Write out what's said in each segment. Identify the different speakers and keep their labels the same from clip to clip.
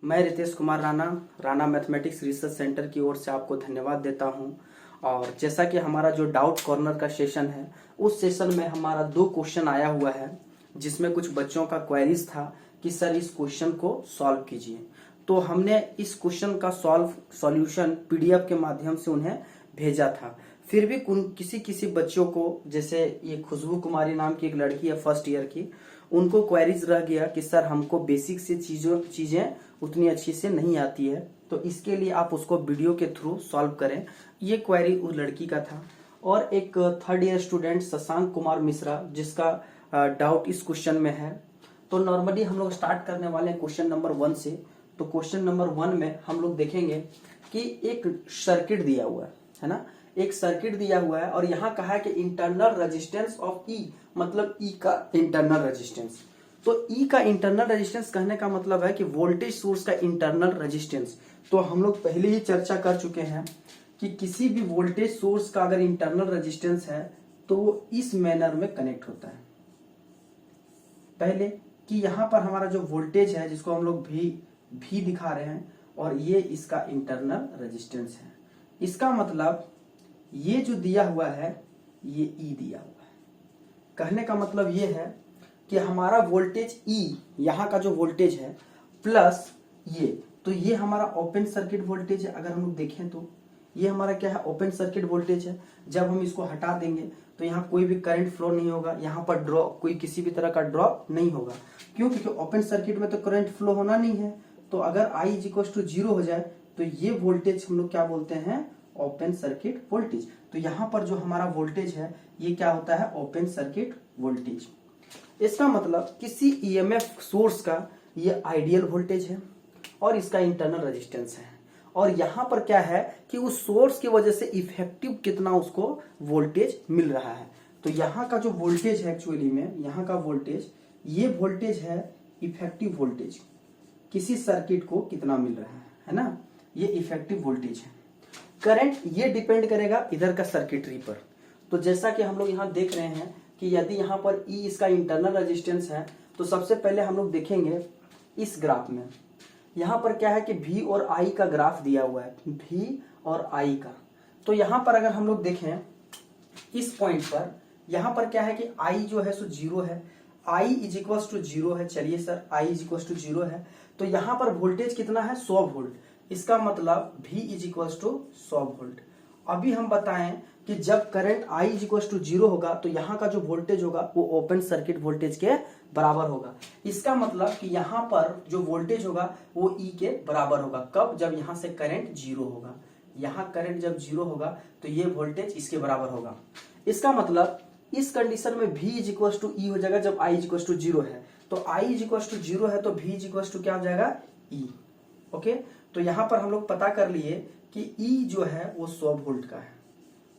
Speaker 1: मैं Ritesh Kumar Rana mathematics research centre की ओर से आपको धन्यवाद देता हूं। और जैसा कि हमारा जो डाउट कॉर्नर का सेशन है, उस सेशन में हमारा 2 क्वेश्चन आया हुआ है, जिसमें कुछ बच्चों का क्वेरीज था कि सर इस क्वेश्चन को सॉल्व कीजिए। तो हमने इस क्वेश्चन का सॉल्यूशन पीडीएफ के माध्यम से उन्हें भेजा था। फिर भी किसी बच्चों को, जैसे ये खुशबू कुमारी नाम की एक लड़की है फर्स्ट ईयर की, उनको क्वेरीज रह गया कि सर हमको बेसिक से चीजें उतनी अच्छी से नहीं आती है, तो इसके लिए आप उसको वीडियो के थ्रू सॉल्व करें। ये क्वेरी उस लड़की का था। और एक third year student Shashank Kumar Mishra, जिसका डाउट इस क्वेश्चन में है। तो नॉर्मली हम लोग स्टार्ट करने वाले हैं क्वेश्चन नंबर 1 से। तो क्वेश्चन नंबर 1 में हम लोग देखेंगे कि एक सर्किट दिया हुआ है ना, एक सर्किट दिया हुआ है और यहाँ कहा है कि इंटरनल रेजिस्टेंस ऑफ ई, मतलब ई का इंटरनल रेजिस्टेंस। तो ई का इंटरनल रेजिस्टेंस कहने का मतलब है कि वोल्टेज सोर्स का इंटरनल रेजिस्टेंस। तो हम लोग पहले ही चर्चा कर चुके हैं कि किसी भी वोल्टेज सोर्स का अगर इंटरनल रेजिस्टेंस है तो वो इस मैनर में कनेक्ट होता है। पहले कि यहाँ पर हमारा जो वोल्टेज है, जिसको हम लोग भी दिखा रहे हैं, और ये इसका इंटरनल रेजिस्टेंस है। इसका मतलब ये जो दिया हुआ है ये ई दिया हुआ है। कहने का मतलब ये है कि हमारा वोल्टेज ई, यहाँ का जो वोल्टेज है, प्लस ये, तो ये हमारा ओपन सर्किट वोल्टेज है। अगर हम लोग देखें तो ये हमारा क्या है, ओपन सर्किट वोल्टेज है। जब हम इसको हटा देंगे तो यहाँ कोई भी करंट फ्लो नहीं होगा, यहाँ पर ड्रॉप, कोई किसी भी तरह का ड्रॉप नहीं होगा। क्यों? क्योंकि ओपन सर्किट में तो करंट फ्लो होना नहीं है। तो अगर I = 0 हो जाए तो ये वोल्टेज हम लोग क्या बोलते हैं, ओपन सर्किट वोल्टेज। तो यहाँ पर जो हमारा वोल्टेज है ये क्या होता है, ओपन सर्किट वोल्टेज। इसका मतलब किसी ईएमएफ सोर्स का ये आइडियल वोल्टेज है और इसका इंटरनल रेजिस्टेंस है। और यहाँ पर क्या है कि उस सोर्स की वजह से इफेक्टिव कितना उसको वोल्टेज मिल रहा है। तो यहाँ का जो वोल्टेज है, एक्चुअली में यहाँ का वोल्टेज, ये वोल्टेज है इफेक्टिव वोल्टेज, किसी सर्किट को कितना मिल रहा है ना, ये इफेक्टिव वोल्टेज है। करंट ये डिपेंड करेगा इधर का सर्किटरी पर। तो जैसा कि हम लोग यहाँ देख रहे हैं कि यदि यहाँ पर ई इसका इंटरनल रेजिस्टेंस है, तो सबसे पहले हम लोग देखेंगे इस ग्राफ में, यहाँ पर क्या है कि V और I का ग्राफ दिया हुआ है, V और I का। तो यहाँ पर अगर हम लोग देखें इस पॉइंट पर, यहाँ पर क्या है कि I जो है सो 0 है, I = 0 है। चलिए सर, I = 0 है, तो यहाँ पर वोल्टेज कितना है, 100 वोल्ट। इसका मतलब V = 100 वोल्ट। अभी हम बताएं कि जब करंट I = 0 होगा तो यहाँ का जो वोल्टेज होगा वो ओपन सर्किट वोल्टेज के बराबर होगा। इसका मतलब कि यहाँ पर जो वोल्टेज होगा वो E के बराबर होगा। कब? जब यहाँ से करंट 0 होगा। यहाँ करंट जब 0 होगा तो ये वोल्टेज इसके बराबर होगा। इसका मतलब इस कंडीशन में V = E हो जाएगा जब I = 0 है। तो I = 0 है तो V = क्या हो जाएगा, E। ओके, तो यहाँ पर हम लोग पता कर लिए कि E जो है वो 100 वोल्ट का है।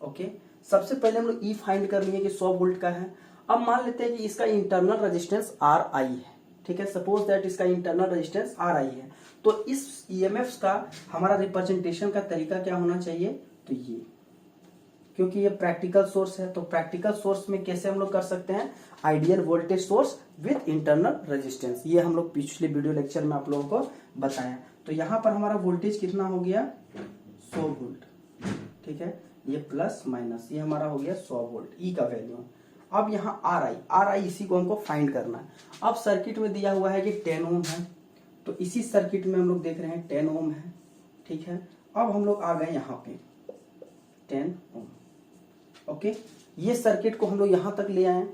Speaker 1: ओके, सबसे पहले हम लोग E फाइंड कर लिए कि 100 वोल्ट का है। अब मान लेते हैं कि इसका इंटरनल रेजिस्टेंस RI है। ठीक है, सपोज दैट इसका इंटरनल रेजिस्टेंस RI है। तो इस EMF का हमारा रिप्रेजेंटेशन का तरीका क्या होना चाहिए, तो ये, क्योंकि ये प्रैक्टिकल सोर्स है, तो प्रैक्टिकल सोर्स में कैसे हम लोग कर सकते हैं, ideal voltage source with internal resistance. ये हम लोग पिछले वीडियो लेक्चर में आप लोगों को बताया। तो यहाँ पर हमारा वोल्टेज कितना हो गया, 100 वोल्ट। ठीक है, ये प्लस माइनस, ये हमारा हो गया 100 वोल्ट, ई का वैल्यू। अब यहाँ RI इसी को हमको फाइंड करना है। अब सर्किट में दिया हुआ है कि 10 ओम है, तो इसी सर्किट में हम लोग देख रहे हैं 10 ओम है। ठीक है, अब हम लोग आ गए यहाँ पे 10 ओम। ओके, ये सर्किट को हम लोग यहाँ तक ले आए।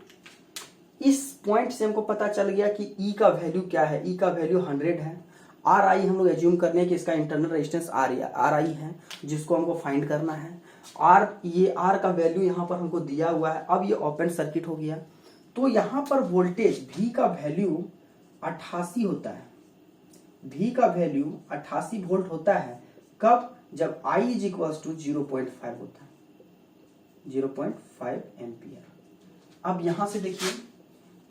Speaker 1: इस पॉइंट से हमको पता चल गया कि ई का वैल्यू क्या है, ई का वैल्यू 100 है। RI हम लोग एज्यूम करने कि इसका इंटरनल रेजिस्टेंस RI है, जिसको हमको फाइंड करना है। ये R का वैल्यू यहाँ पर हमको दिया हुआ है। अब ये ओपन सर्किट हो गया, तो यहाँ पर वोल्टेज V का वैल्यू 88 होता है। V का वैल्यू 88 वोल्ट होता है। कब? जब I = 0.5 होता है, 0.5 एम्पियर। अब यहां से देखिए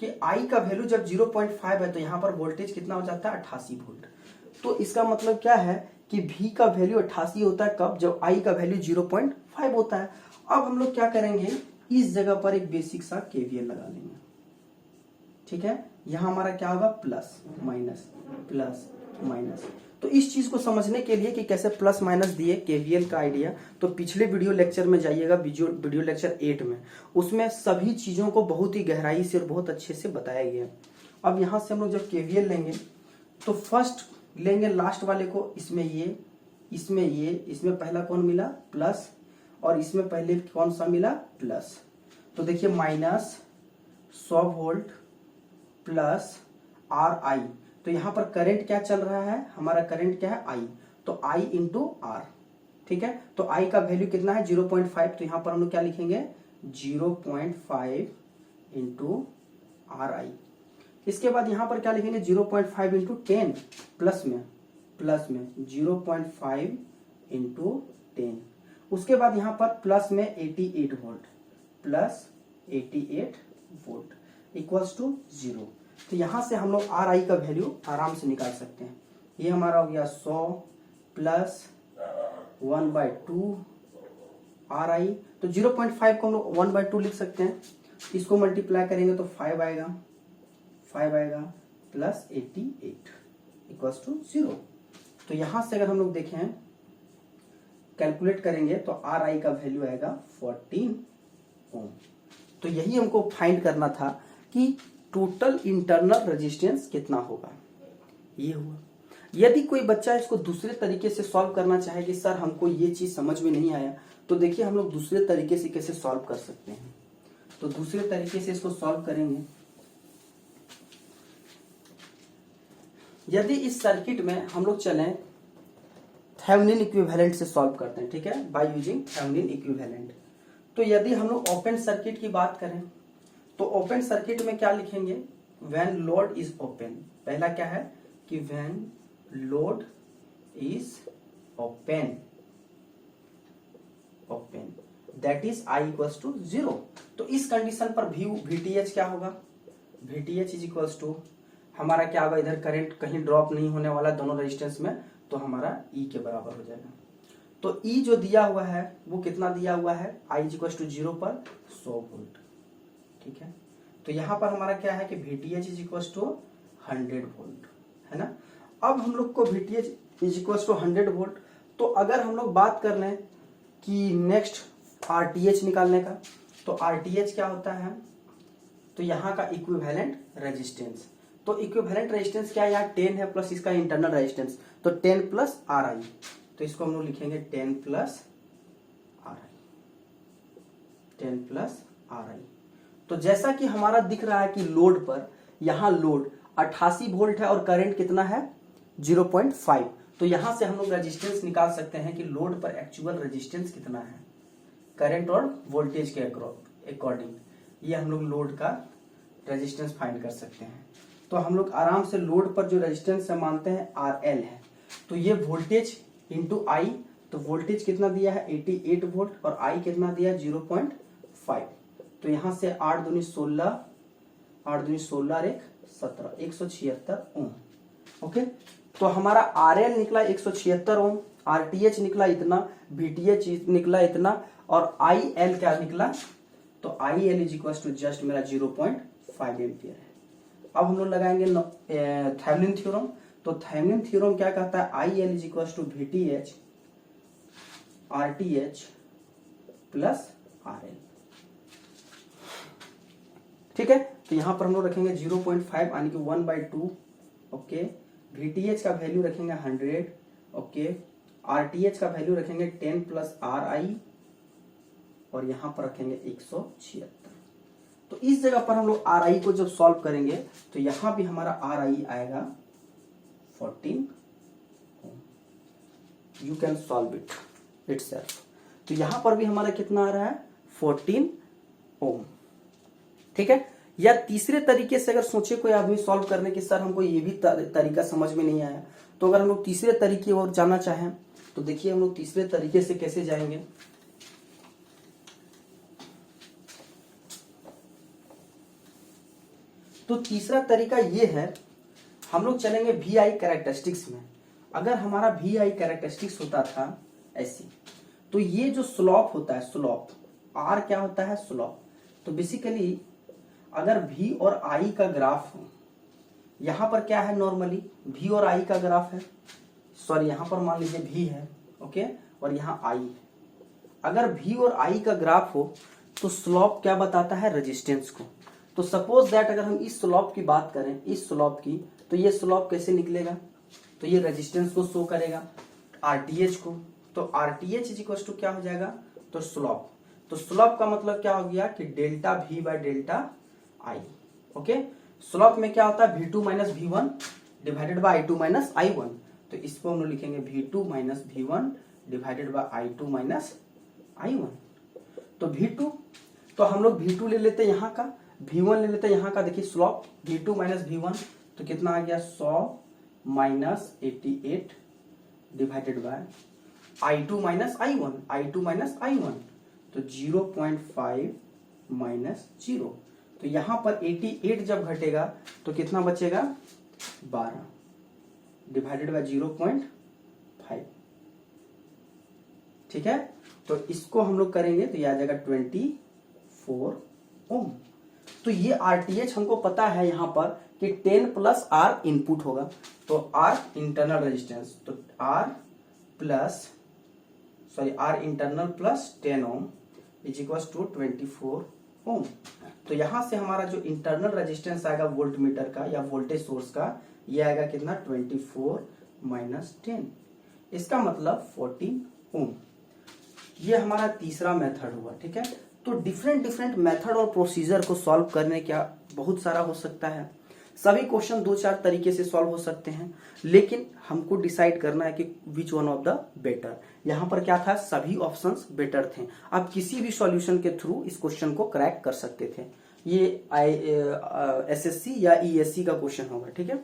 Speaker 1: कि I का वैल्यू जब 0.5 है तो यहाँ पर वोल्टेज कितना हो जाता है, 88 वोल्ट। तो इसका मतलब क्या है कि V का वैल्यू 88 होता है। कब? जब I का वैल्यू 0.5 होता है। अब हम लोग क्या करेंगे, इस जगह पर एक बेसिक सा KVL लगा लेंगे। ठीक है, यहां हमारा क्या होगा, प्लस माइनस प्लस माइनस। तो इस चीज को समझने के लिए कि कैसे प्लस माइनस दिए केवीएल का आइडिया, तो पिछले वीडियो लेक्चर में जाइएगा, वीडियो लेक्चर 8 में, उसमें सभी चीजों को बहुत ही गहराई से और बहुत अच्छे से बताया गया। अब यहां से हम लोग जब केवीएल लेंगे तो फर्स्ट लेंगे लास्ट वाले को, इसमें ये, इसमें ये, इसमें पहला कौन मिला प्लस, और इसमें पहले कौन सा मिला प्लस। तो देखिए माइनस 100 वोल्ट प्लस आर आई, तो यहां पर करंट क्या चल रहा है, हमारा करंट क्या है आई, तो आई इंटू आर। ठीक है, तो आई का वैल्यू कितना है 0.5, तो यहां पर हम लोग क्या लिखेंगे 0.5 इंटू आर आई। इसके बाद यहां पर क्या लिखेंगे 0.5 इंटू 10, प्लस में 0.5 इंटू 10। उसके बाद यहां पर प्लस में 88 volt, plus 88 volt equals to 0। तो यहां से हम लोग आर आई का वैल्यू आराम से निकाल सकते हैं। ये हमारा हो गया 100 प्लस 1/2 आर आई, तो 0.5 को हम लोग 1/2 लिख सकते हैं। इसको मल्टीप्लाई करेंगे तो 5 आएगा प्लस 88 इक्वल्स टू 0। तो यहां से अगर हम लोग देखें कैलकुलेट करेंगे तो आर आई का वैल्यू आएगा 14 ओम। तो यही हमको फाइंड करना था कि टोटल इंटरनल रेजिस्टेंस कितना होगा, ये हुआ। यदि कोई बच्चा इसको दूसरे तरीके से सॉल्व करना चाहे कि सर हमको ये चीज समझ में नहीं आया, तो देखिए हम लोग दूसरे तरीके से कैसे सॉल्व कर सकते हैं। तो दूसरे तरीके से इसको सॉल्व करेंगे। यदि इस सर्किट में हम लोग चलें थेवेनिन इक्विवेलेंट से सॉल्व करते हैं, ठीक है, बाय यूजिंग थेवेनिन इक्विवेलेंट। तो यदि हम लोग ओपन सर्किट की बात करें तो ओपन सर्किट में क्या लिखेंगे, व्हेन लोड इज ओपन। पहला क्या है कि when load is open that is I equals to 0। तो इस कंडीशन पर VTH क्या होगा, VTH इज इक्वल्स टू हमारा क्या होगा, इधर करंट कहीं ड्रॉप नहीं होने वाला दोनों रेजिस्टेंस में, तो हमारा E के बराबर हो जाएगा। तो E जो दिया हुआ है वो कितना दिया हुआ है, I इज इक्वल्स टू 0 पर 100 वोल्ट। ठीक है, तो यहां पर हमारा क्या है कि VTH is equals to 100 volt, है ना। अब हम लोग को VTH is equals to 100 volt, तो अगर हम लोग बात कर लें कि नेक्स्ट RTH निकालने का, तो RTH क्या होता है, तो यहाँ का इक्विवेलेंट रेजिस्टेंस। तो इक्विवेलेंट रेजिस्टेंस क्या है, यहाँ 10 है प्लस इसका इंटरनल रेजिस्टेंस, तो 10 प्लस आर आई। तो इसको हम लोग लिखेंगे 10 प्लस आर आई। तो जैसा कि हमारा दिख रहा है कि लोड पर, यहाँ लोड 88 वोल्ट है और करंट कितना है 0.5। तो यहां से हम लोग रेजिस्टेंस निकाल सकते हैं कि लोड पर एक्चुअल रेजिस्टेंस कितना है करंट और वोल्टेज के अकॉर्डिंग। ये हम लोग लोड का रेजिस्टेंस फाइंड कर सकते हैं। तो हम लोग आराम से लोड पर जो रेजिस्टेंस है मानते हैं RL है, तो ये वोल्टेज इंटू आई, तो वोल्टेज कितना दिया है 88 वोल्ट और आई कितना दिया है 0.5। तो यहां से 8 दूनी 16 और 17 176 ओम। ओके, तो हमारा RL निकला 176 ओम, RTH निकला इतना, VTH निकला इतना, और IL क्या निकला, तो IL is equal to just मेरा 0.5 एम्पियर है। अब हम लोग लगाएंगे थेवेनिन थ्योरम। तो थेवेनिन थ्योरम क्या कहता है, IL is equal to VTH RTH plus RL। ठीक है, तो यहां पर हम लोग रखेंगे 0.5 यानी कि 1/2। ओके, VTH का वैल्यू रखेंगे 100। ओके, RTH का वैल्यू रखेंगे 10 प्लस RI और यहां पर रखेंगे 176। तो इस जगह पर हम लोग RI को जब सॉल्व करेंगे तो यहां भी हमारा RI आएगा 14 ohm. You can solve it itself. तो यहां पर भी हमारा कितना आ रहा है 14 ओम। ठीक है, या तीसरे तरीके से अगर सोचे कोई आदमी सॉल्व करने की, सर हमको ये भी तरीका समझ में नहीं आया, तो अगर हम लोग तीसरे तरीके और जाना चाहें तो देखिए हम लोग तीसरे तरीके से कैसे जाएंगे। तो तीसरा तरीका ये है, हम लोग चलेंगे VI कैरेक्टरिस्टिक्स में। अगर हमारा VI कैरेक्टरिस्टिक्स होता था ऐसी, तो ये जो स्लोप होता है, स्लोप R क्या होता है स्लोप, तो बेसिकली अगर V और I का ग्राफ हो यहाँ पर क्या है, नॉर्मली V और I का ग्राफ है, सॉरी यहाँ पर मान लीजिए V है, ओके, और यहाँ I है। अगर V और I का ग्राफ हो तो स्लोप क्या बताता है, रेजिस्टेंस को। तो सपोज दैट अगर हम इस स्लोप की बात करें, इस स्लोप की, तो ये स्लोप कैसे निकलेगा, तो ये रेजिस्टेंस को शो करेगा, RTH को। तो RTH इज इक्वल टू क्या हो जाएगा, तो स्लोप। तो स्लोप का मतलब क्या हो गया कि delta V by delta I, okay. Slope में क्या होता है, V2 minus V1 divided by I2 minus I1। तो इसको हम लोग लिखेंगे V2 minus V1 divided by I2 minus I1। तो V2, तो हम लोग V2 ले लेते हैं यहाँ का, V1 ले लेते हैं यहाँ का। देखिए स्लोप V2 माइनस V1 तो कितना आ गया, 100 minus 88 divided by I2 minus I1, I2 minus I1 तो 0.5 माइनस 0। तो यहाँ पर 88 जब घटेगा तो कितना बचेगा, 12 डिवाइडेड बाय 0.5, ठीक है। तो इसको हम लोग करेंगे तो ये आ जाएगा 24 ओम। तो ये RTH हमको पता है यहाँ पर कि 10 प्लस R इनपुट होगा, तो R इंटरनल रेजिस्टेंस, तो R internal plus 10 ohm is equal to 24 ohm. तो यहां से हमारा जो इंटरनल रेजिस्टेंस आएगा वोल्ट मीटर का या वोल्टेज सोर्स का, ये आएगा कितना, 24 माइनस 10, इसका मतलब 14 ओम। ये हमारा तीसरा मेथड हुआ, ठीक है। तो डिफरेंट मेथड और प्रोसीजर को सॉल्व करने का बहुत सारा हो सकता है। सभी क्वेश्चन 2-4 तरीके से सॉल्व हो सकते हैं, लेकिन हमको डिसाइड करना है कि which one of the better. यहाँ पर क्या था, सभी ऑप्शंस बेटर थे। आप किसी भी सॉल्यूशन के थ्रू इस क्वेश्चन को क्रैक कर सकते थे। ये SSC या ESC का क्वेश्चन होगा, ठीक है।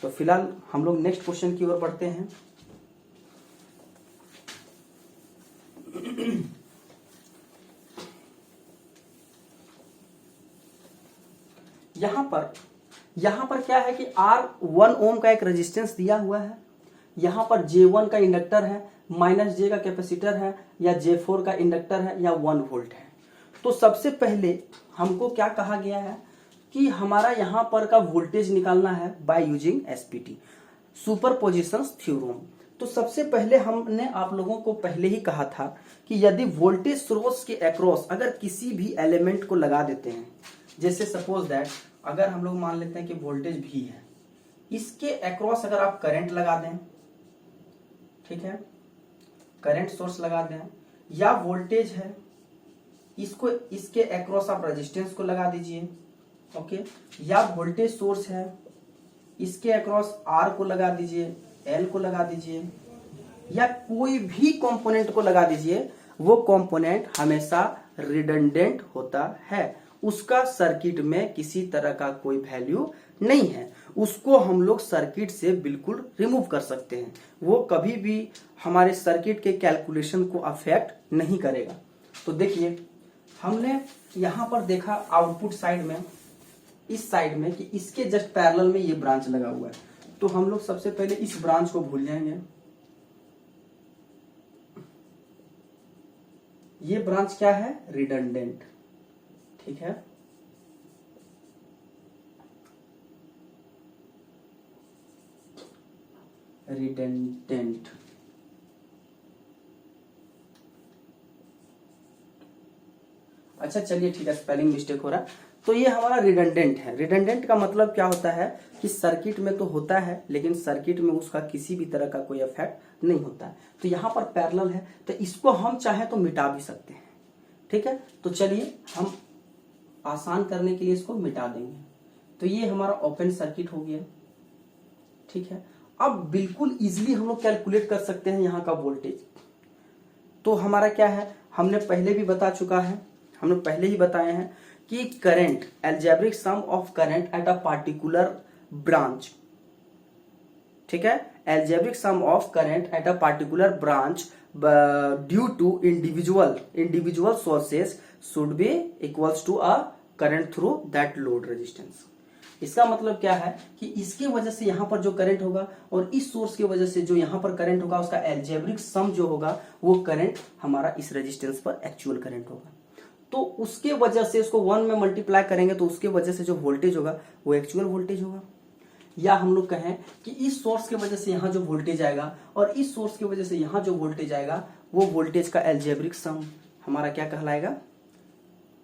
Speaker 1: तो फिलहाल हम लोग नेक्स्ट क्वेश्चन की ओर बढ़ते हैं। यहां पर क्या है कि R1 ओम का एक रेजिस्टेंस दिया हुआ है, यहां पर J1 का इंडक्टर है, माइनस J का कैपेसिटर है, या J4 का इंडक्टर है, या 1 वोल्ट है। तो सबसे पहले हमको क्या कहा गया है कि हमारा यहां पर का वोल्टेज निकालना है by using SPT, superposition theorem. तो सबसे पहले हमने आप लोगों को पहले ही कहा था कि यदि वोल्टेज सोर्स के अक्रॉस अगर किसी भी एलिमेंट को लगा देते हैं, जैसे सपोज दैट अगर हम लोग मान लेते हैं कि वोल्टेज V है, इसके अक्रॉस अगर आप करंट लगा दें, ठीक है, करंट सोर्स लगा दें, या वोल्टेज है इसको, इसके अक्रॉस आप रेजिस्टेंस को लगा दीजिए, ओके, या वोल्टेज सोर्स है इसके अक्रॉस R को लगा दीजिए, L को लगा दीजिए, या कोई भी कंपोनेंट को लगा दीजिए, वो कंपोनेंट हमेशा रिडंडेंट होता है, उसका सर्किट में किसी तरह का कोई वैल्यू नहीं है, उसको हम लोग सर्किट से बिल्कुल रिमूव कर सकते हैं, वो कभी भी हमारे सर्किट के कैलकुलेशन को अफेक्ट नहीं करेगा। तो देखिए हमने यहां पर देखा आउटपुट साइड में, इस साइड में, कि इसके जस्ट पैरेलल में ये ब्रांच लगा हुआ है। तो हम लोग सबसे पहले इस ब्रांच को भूल जाएंगे, ये ब्रांच क्या है, रिडंडेंट, ठीक है। रिडंडेंट, अच्छा चलिए ठीक है, स्पेलिंग मिस्टेक हो रहा है। तो ये हमारा रिडंडेंट है। रिडंडेंट का मतलब क्या होता है कि सर्किट में तो होता है लेकिन सर्किट में उसका किसी भी तरह का कोई इफेक्ट नहीं होता है। तो यहाँ पर पैरेलल है तो इसको हम चाहे तो मिटा भी सकते हैं, ठीक है। तो चलिए हम आसान करने के लिए इसको मिटा देंगे। तो ये हमारा ओपन सर्किट हो गया, ठीक है। अब बिल्कुल इजीली हम लोग कैलकुलेट कर सकते हैं यहाँ का वोल्टेज। तो हमारा क्या है, हमने पहले भी बता चुका है, हमने पहले ही बताए हैं कि current, algebraic sum of current at a particular branch, ठीक है, algebraic sum of current at a particular branch due to individual sources should be equals to a current through that load resistance. इसका मतलब क्या है कि इसके वजह से यहां पर जो करंट होगा और इस सोर्स की वजह से जो यहां पर करंट होगा, उसका अलजेब्रिक सम जो होगा वो करंट हमारा इस रेजिस्टेंस पर एक्चुअल करंट होगा। तो उसके वजह से इसको 1 में मल्टीप्लाई करेंगे तो उसके वजह से जो वोल्टेज होगा वो एक्चुअल वोल्टेज होगा। या हम लोग कहें कि इस सोर्स की वजह से यहाँ जो वोल्टेज आएगा और इस सोर्स की वजह से यहाँ जो वोल्टेज आएगा वो वोल्टेज का एल्जेब्रिक सम हमारा क्या कहलाएगा,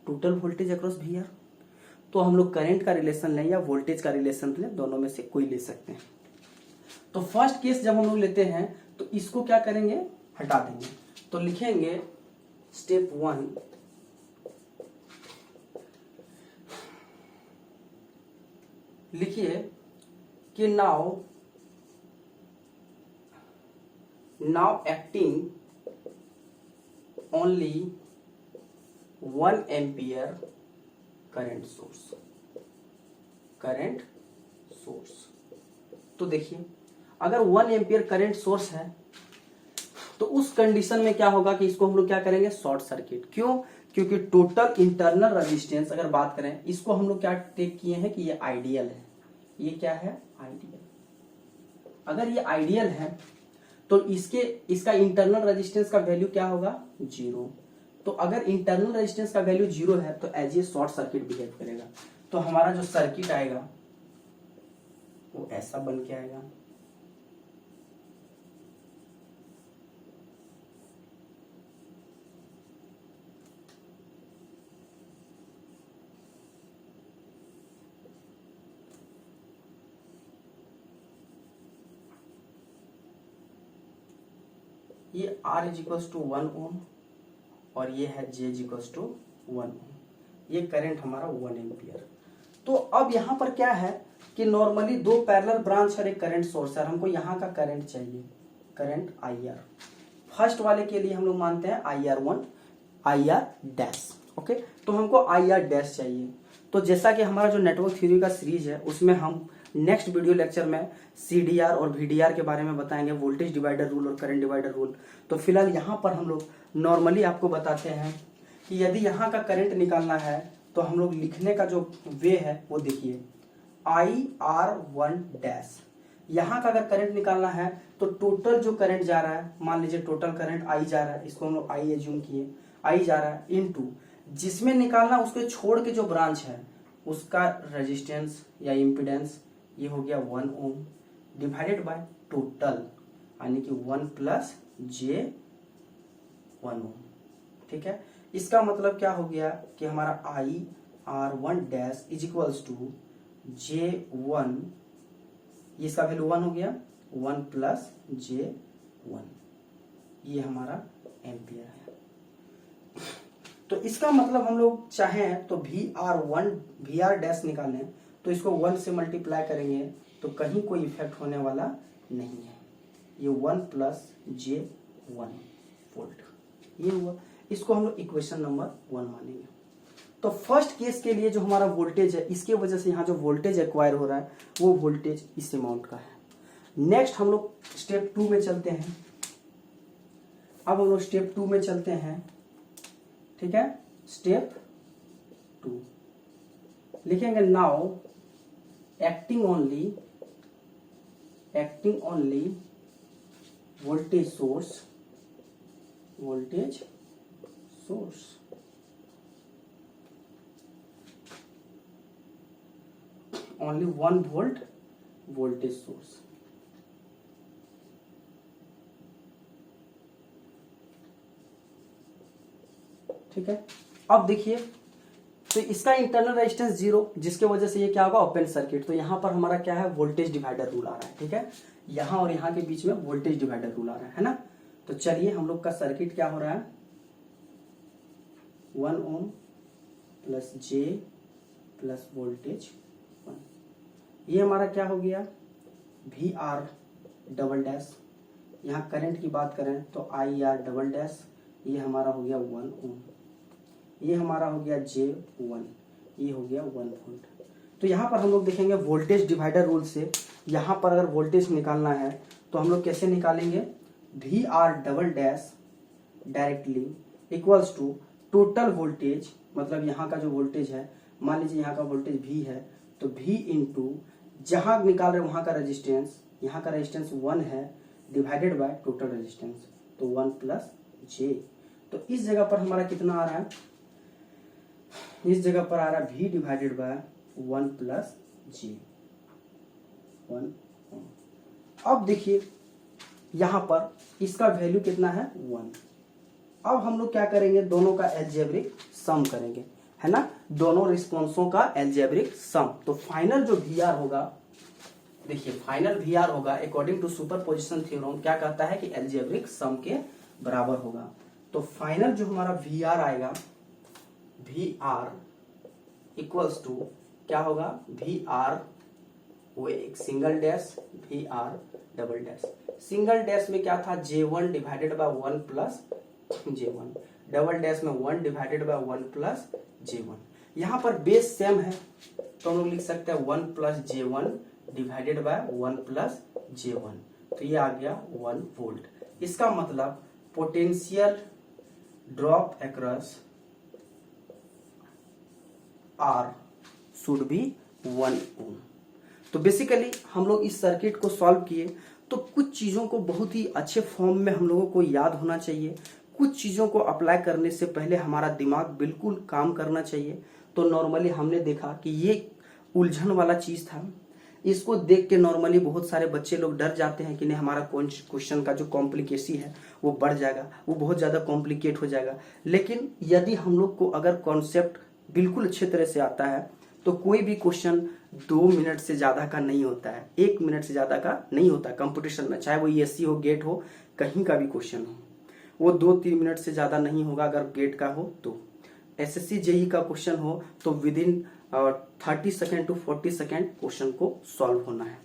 Speaker 1: total voltage across V R. तो हम लोग करंट का रिलेशन लें या वोल्टेज का रिलेशन लें, दोनों में से कोई ले सकते हैं। तो फर्स्ट केस जब हम लोग लेते हैं तो इसको क्या करेंगे, हटा देंगे। तो लिखेंगे स्टेप 1, लिखिए कि now acting only 1 ampere current source. तो देखिए अगर 1 एम्पियर करंट सोर्स है तो उस कंडीशन में क्या होगा कि इसको हम लोग क्या करेंगे, शॉर्ट सर्किट। क्यों, क्योंकि टोटल इंटरनल रेजिस्टेंस अगर बात करें, इसको हम लोग क्या टेक किए हैं कि ये आइडियल है। ये क्या है, आइडियल। अगर ये आइडियल है तो इसका इंटरनल रेजिस्टेंस का वैल्यू क्या होगा, 0। तो अगर इंटरनल रेजिस्टेंस का वैल्यू 0 है तो as a short circuit behave करेगा। तो हमारा जो सर्किट आएगा वो ऐसा बन के आएगा। ये R इज इक्वल्स टू 1 ओम और ये है J इज इक्वल्स टू 1 ओम। ये करंट हमारा 1 एम्पियर। तो अब यहाँ पर क्या है कि नॉर्मली 2 पैरेलल ब्रांच और एक करंट सोर्स है। हमको यहाँ का करंट चाहिए, करंट IR। फर्स्ट वाले के लिए हम लोग मानते हैं IR1 IR डैश। ओके, तो हमको IR डैश चाहिए। तो जैसा कि हमारा जो नेटवर्क थ्योरी का सीरीज है उसमें हम नेक्स्ट वीडियो लेक्चर में CDR और VDR के बारे में बताएंगे, वोल्टेज डिवाइडर रूल और करंट डिवाइडर रूल। तो फिलहाल यहाँ पर हम लोग नॉर्मली आपको बताते हैं कि यदि यहाँ का करंट निकालना है तो हम लोग लिखने का जो वे है वो देखिए, IR1 डैश। यहाँ का अगर करंट निकालना है तो टोटल जो करंट जा रहा है, मान लीजिए टोटल करंट I जा रहा है, इसको हम लोग I एज्यूम किए, I जा रहा है इनटू जिसमें निकालना उसको छोड़ के जो ब्रांच है उसका रेजिस्टेंस या इम्पीडेंस, ये हो गया 1 ओम डिवाइडेड बाय टोटल, यानी कि 1 प्लस J 1 ओम। ठीक है, इसका मतलब क्या हो गया कि हमारा IR1 dash is equals to J1, इसका वैल्यू 1 हो गया, 1 प्लस J1, ये हमारा एम्पियर है। तो इसका मतलब हम लोग चाहें तो VR डैश निकालें तो इसको 1 से मल्टीप्लाई करेंगे तो कहीं कोई इफेक्ट होने वाला नहीं है। ये 1 प्लस J1 वोल्ट, ये हुआ। इसको हम लोग इक्वेशन नंबर 1 मानेंगे। तो फर्स्ट केस के लिए जो हमारा वोल्टेज है, इसके वजह से यहाँ जो वोल्टेज एक्वायर हो रहा है वो वोल्टेज इस अमाउंट का है। नेक्स्ट हम लोग स्टेप 2 में चलते हैं। अब हम लोग स्टेप 2 में चलते हैं। ठीक है, स्टेप 2 लिखेंगे, now acting only voltage source only 1 volt voltage source. ठीक है, अब देखिए तो इसका इंटरनल रेजिस्टेंस 0, जिसके वजह से ये क्या होगा, ओपन सर्किट। तो यहां पर हमारा क्या है, वोल्टेज डिवाइडर रूल आ रहा है। ठीक है, यहां और यहां के बीच में वोल्टेज डिवाइडर रूल आ रहा है ना। तो चलिए हम लोग का सर्किट क्या हो रहा है, 1 ohm plus J plus voltage 1, ये हमारा क्या हो गया, VR डबल डैश। यहाँ करंट की बात करें तो IR डबल डैश, ये हमारा हो गया 1 ओम, ये हमारा हो गया J1, ये हो गया 1 वोल्ट। तो यहाँ पर हम लोग देखेंगे वोल्टेज डिवाइडर रूल से यहाँ पर अगर वोल्टेज निकालना है तो हम लोग कैसे निकालेंगे, VR double dash directly equals to total voltage, मतलब यहाँ का जो वोल्टेज है, मान लीजिए यहाँ का वोल्टेज V है तो V इंटू जहाँ निकाल रहे वहाँ का रेजिस्टेंस, यहाँ का रेजिस्टेंस 1 है डिवाइडेड बाय टोटल रेजिस्टेंस, तो 1 प्लस J। तो इस जगह पर हमारा कितना आ रहा है, इस जगह पर आ रहा है V divided by 1 plus J। 1 ओम। अब देखिए यहां पर इसका वैल्यू कितना है 1। अब हम लोग क्या करेंगे, दोनों का एल्जेब्रिक सम करेंगे, है ना, दोनों रिस्पॉन्सों का एल्जेब्रिक सम। तो फाइनल जो वीआर होगा, देखिए फाइनल वीआर होगा अकॉर्डिंग टू सुपरपोजिशन थ्योरम क्या कहता है कि एल्जेब्रिक सम के बराबर होगा। तो फाइनल जो हमारा वीआर आएगा, वीआर इक्वल्स टू क्या होगा, वीआर वो एक single dash, VR double dash. Single dash में क्या था, J1 divided by 1 plus J1, double dash में 1 डिवाइडेड बाय 1 प्लस J1। यहाँ पर बेस सेम है तो हम लोग लिख सकते हैं 1 plus J1 divided by 1 plus J1, तो ये आ गया 1 वोल्ट। इसका मतलब potential drop across R should be 1 ओम। तो बेसिकली हम लोग इस सर्किट को सॉल्व किए तो कुछ चीज़ों को बहुत ही अच्छे फॉर्म में हम लोगों को याद होना चाहिए। कुछ चीज़ों को अप्लाई करने से पहले हमारा दिमाग बिल्कुल काम करना चाहिए। तो नॉर्मली हमने देखा कि ये उलझन वाला चीज़ था, इसको देख के नॉर्मली बहुत सारे बच्चे लोग डर जाते हैं कि नहीं हमारा क्वेश्चन का जो कॉम्प्लिकेसी है वो बढ़ जाएगा, वो बहुत ज़्यादा कॉम्प्लिकेट हो जाएगा। लेकिन यदि हम लोग को अगर कॉन्सेप्ट बिल्कुल अच्छे तरह से आता है तो कोई भी क्वेश्चन 2 मिनट से ज़्यादा का नहीं होता है, 1 मिनट से ज़्यादा का नहीं होता कंपटीशन में, चाहे वो ESC हो, गेट हो, कहीं का भी क्वेश्चन हो, वो 2-3 मिनट से ज़्यादा नहीं होगा। अगर गेट का हो तो SSC JEE का क्वेश्चन हो तो within 30 second to 40 second question को सॉल्व होना है।